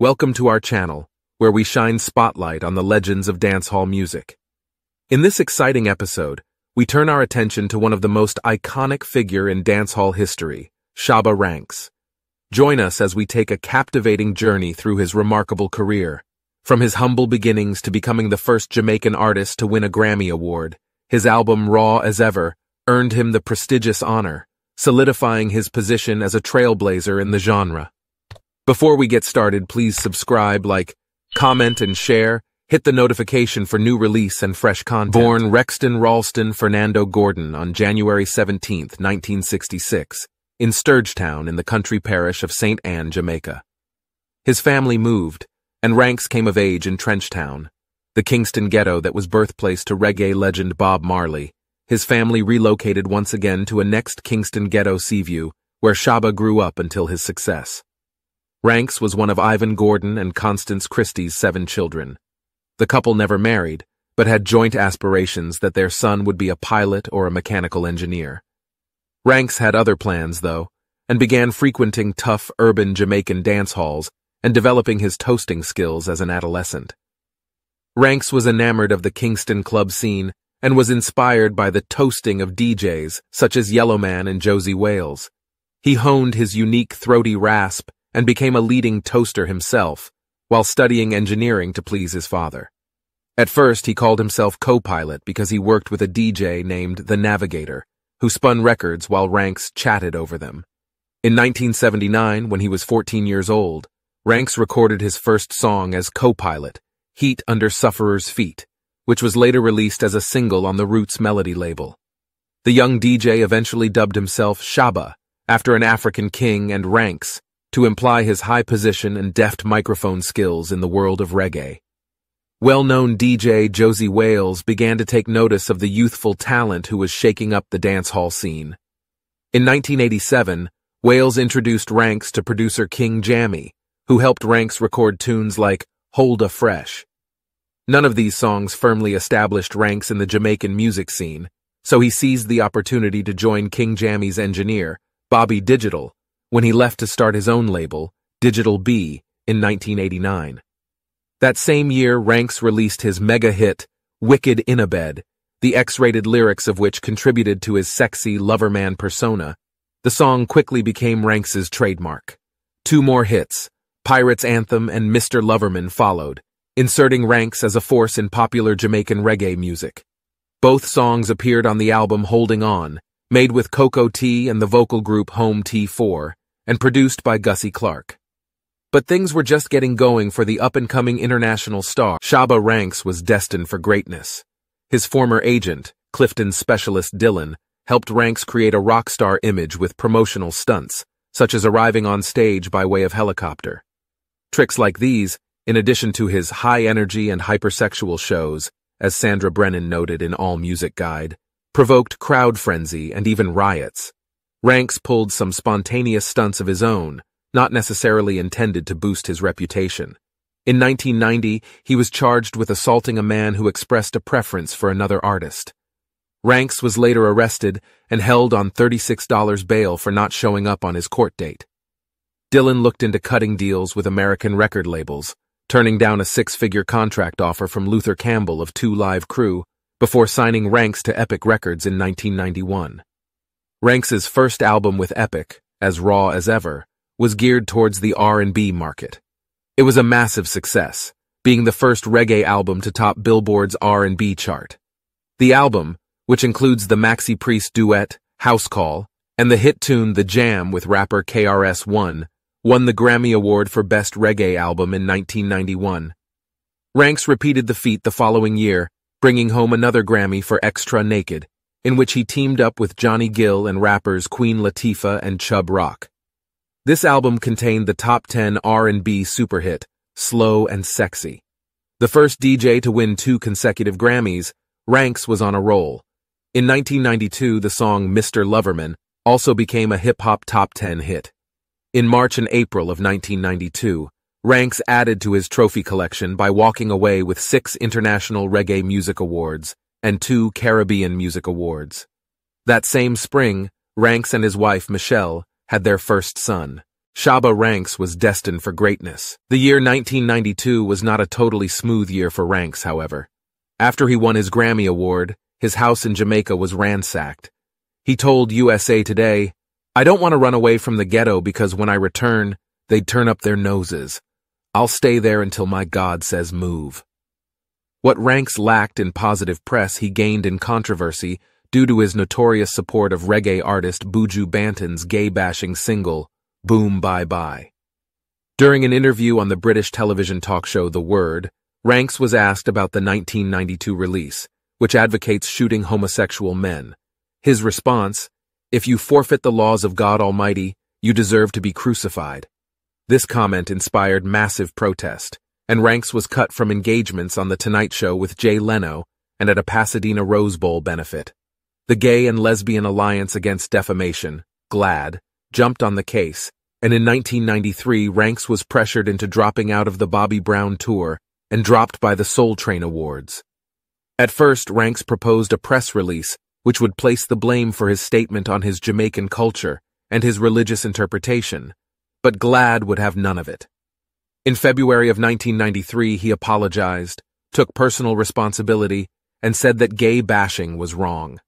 Welcome to our channel, where we shine spotlight on the legends of dancehall music. In this exciting episode, we turn our attention to one of the most iconic figure in dancehall history, Shabba Ranks. Join us as we take a captivating journey through his remarkable career. From his humble beginnings to becoming the first Jamaican artist to win a Grammy Award, his album Raw as Ever earned him the prestigious honor, solidifying his position as a trailblazer in the genre. Before we get started, please subscribe, like, comment, and share. Hit the notification for new release and fresh content. Born Rexton Ralston Fernando Gordon on January 17, 1966, in Sturgetown in the country parish of St. Ann, Jamaica. His family moved, and Ranks came of age in Trenchtown, the Kingston ghetto that was birthplace to reggae legend Bob Marley. His family relocated once again to a next Kingston ghetto, Seaview, where Shabba grew up until his success. Ranks was one of Ivan Gordon and Constance Christie's 7 children. The couple never married, but had joint aspirations that their son would be a pilot or a mechanical engineer. Ranks had other plans, though, and began frequenting tough urban Jamaican dance halls and developing his toasting skills as an adolescent. Ranks was enamored of the Kingston club scene and was inspired by the toasting of DJs such as Yellowman and Josie Wales. He honed his unique throaty rasp and became a leading toaster himself, while studying engineering to please his father. At first, he called himself co-pilot because he worked with a DJ named The Navigator, who spun records while Ranks chatted over them. In 1979, when he was 14 years old, Ranks recorded his first song as co-pilot, Heat Under Sufferer's Feet, which was later released as a single on the Roots Melody label. The young DJ eventually dubbed himself Shabba, after an African king, and Ranks, to imply his high position and deft microphone skills in the world of reggae. Well-known DJ Josie Wales began to take notice of the youthful talent who was shaking up the dancehall scene. In 1987, Wales introduced Ranks to producer King Jammy, who helped Ranks record tunes like Hold a Fresh. None of these songs firmly established Ranks in the Jamaican music scene, so he seized the opportunity to join King Jammy's engineer, Bobby Digital, when he left to start his own label, Digital B, in 1989. That same year, Ranks released his mega hit, Wicked in a Bed, the X-rated lyrics of which contributed to his sexy loverman persona. The song quickly became Ranks's trademark. 2 more hits, Pirate's Anthem and Mr. Loverman, followed, inserting Ranks as a force in popular Jamaican reggae music. Both songs appeared on the album Holding On, made with Coco T and the vocal group Home T4, and produced by Gussie Clarke. But things were just getting going for the up-and-coming international star. Shabba Ranks was destined for greatness. His former agent, Clifton specialist Dylan, helped Ranks create a rock star image with promotional stunts, such as arriving on stage by way of helicopter. Tricks like these, in addition to his high-energy and hypersexual shows, as Sandra Brennan noted in All Music Guide, provoked crowd frenzy and even riots. Ranks pulled some spontaneous stunts of his own, not necessarily intended to boost his reputation. In 1990, he was charged with assaulting a man who expressed a preference for another artist. Ranks was later arrested and held on $36 bail for not showing up on his court date. Dylan looked into cutting deals with American record labels, turning down a 6-figure contract offer from Luther Campbell of 2 Live Crew, before signing Ranks to Epic Records in 1991. Ranks's first album with Epic, as Raw as Ever, was geared towards the R&B market. It was a massive success, being the first reggae album to top Billboard's R&B chart. The album, which includes the Maxi Priest duet, House Call, and the hit tune The Jam with rapper KRS-One, won the Grammy Award for Best Reggae Album in 1991. Ranks repeated the feat the following year, bringing home another Grammy for Extra Naked, in which he teamed up with Johnny Gill and rappers Queen Latifah and Chubb Rock. This album contained the top 10 R&B superhit, Slow and Sexy. The first DJ to win 2 consecutive Grammys, Ranks was on a roll. In 1992, the song Mr. Loverman also became a hip-hop top 10 hit. In March and April of 1992, Ranks added to his trophy collection by walking away with 6 International Reggae Music Awards and 2 Caribbean Music Awards. That same spring, Ranks and his wife, Michelle, had their first son, Shabba Ranks was destined for greatness. The year 1992 was not a totally smooth year for Ranks, however. After he won his Grammy Award, his house in Jamaica was ransacked. He told USA Today, "I don't want to run away from the ghetto because when I return, they'd turn up their noses. I'll stay there until my God says move." What Ranks lacked in positive press, he gained in controversy due to his notorious support of reggae artist Buju Banton's gay-bashing single, Boom Bye Bye. During an interview on the British television talk show The Word, Ranks was asked about the 1992 release, which advocates shooting homosexual men. His response, "If you forfeit the laws of God Almighty, you deserve to be crucified." This comment inspired massive protest, and Ranks was cut from engagements on The Tonight Show with Jay Leno and at a Pasadena Rose Bowl benefit. The Gay and Lesbian Alliance Against Defamation, GLAAD, jumped on the case, and in 1993 Ranks was pressured into dropping out of the Bobby Brown tour and dropped by the Soul Train Awards. At first, Ranks proposed a press release which would place the blame for his statement on his Jamaican culture and his religious interpretation, but GLAAD would have none of it. In February of 1993, he apologized, took personal responsibility, and said that gay bashing was wrong.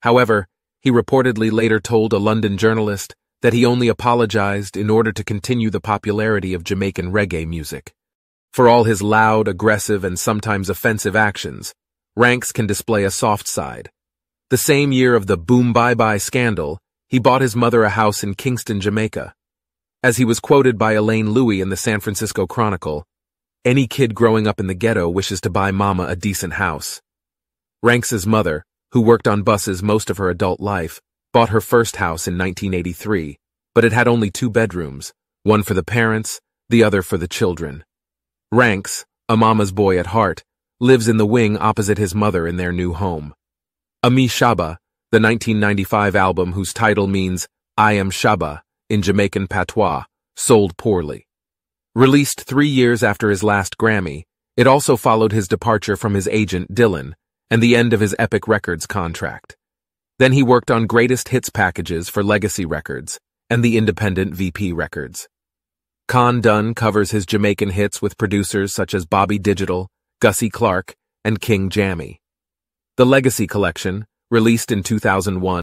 However, he reportedly later told a London journalist that he only apologized in order to continue the popularity of Jamaican reggae music. For all his loud, aggressive, and sometimes offensive actions, Ranks can display a soft side. The same year of the Boom Bye Bye scandal, he bought his mother a house in Kingston, Jamaica. As he was quoted by Elaine Louie in the San Francisco Chronicle, "Any kid growing up in the ghetto wishes to buy mama a decent house." Ranks's mother, who worked on buses most of her adult life, bought her first house in 1983, but it had only 2 bedrooms, one for the parents, the other for the children. Ranks, a mama's boy at heart, lives in the wing opposite his mother in their new home. Ami Shabba, the 1995 album whose title means "I am Shabba" in Jamaican patois, sold poorly. Released 3 years after his last Grammy, it also followed his departure from his agent Dylan and the end of his Epic Records contract. Then he worked on greatest hits packages for Legacy Records and the independent VP Records. Con Dunn covers his Jamaican hits with producers such as Bobby Digital, Gussie Clarke, and King Jammy. The Legacy Collection, released in 2001,